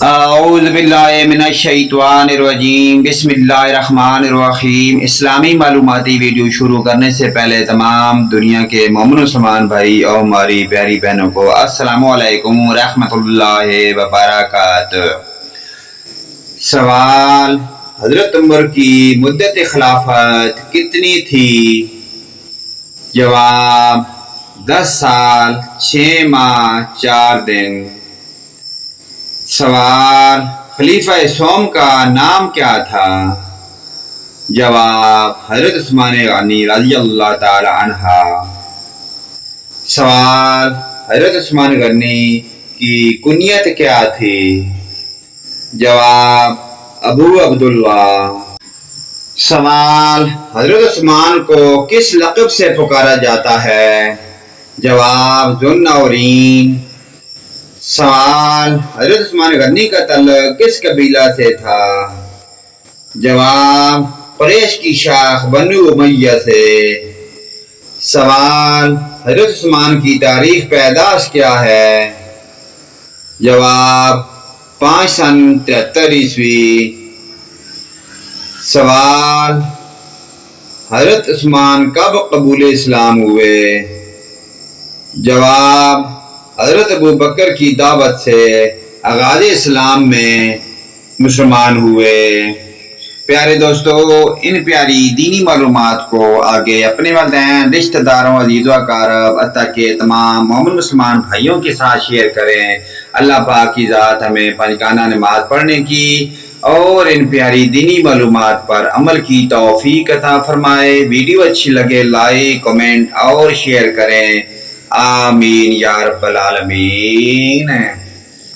اعوذ باللہ من الشیطان الرجیم بسم اللہ الرحمن الرحیم۔ اسلامی معلوماتی ویڈیو شروع کرنے سے پہلے تمام دنیا کے مومن مسلمان بھائی اور ہماری پیاری بہنوں کو السلام علیکم ورحمۃ اللہ وبرکاتہ۔ سوال: حضرت عمر کی مدت خلافت کتنی تھی؟ جواب: 10 سال 6 ماہ 4 دن۔ سوال: خلیفہ سوم کا نام کیا تھا؟ جواب: حضرت عثمان غنی رضی اللہ تعالی عنہ۔ سوال: حضرت عثمان غنی کی کنیت کیا تھی؟ جواب: ابو عبداللہ۔ سوال: حضرت عثمان کو کس لقب سے پکارا جاتا ہے؟ جواب: ذو النورین۔ سوال: حضرت عثمان غنی کا تعلق کس قبیلہ سے تھا؟ جواب: قریش کی شاخ بنو امیہ سے۔ سوال: حضرت عثمان کی تاریخ پیدائش کیا ہے؟ جواب: 5 سن 73 عیسوی۔ سوال: حضرت عثمان کب قبول اسلام ہوئے؟ جواب: حضرت ابو بکر کی دعوت سے آغاز اسلام میں مسلمان ہوئے۔ پیارے دوستو، ان پیاری دینی معلومات کو آگے اپنے والدین، رشتہ داروں، عزیز و اقارب حتیٰ کہ تمام مومن مسلمان بھائیوں کے ساتھ شیئر کریں۔ اللہ پاک کی ذات ہمیں پنجگانہ نماز پڑھنے کی اور ان پیاری دینی معلومات پر عمل کی توفیق عطا فرمائے۔ ویڈیو اچھی لگے لائک، کمنٹ اور شیئر کریں۔ آمین یا رب العالمین۔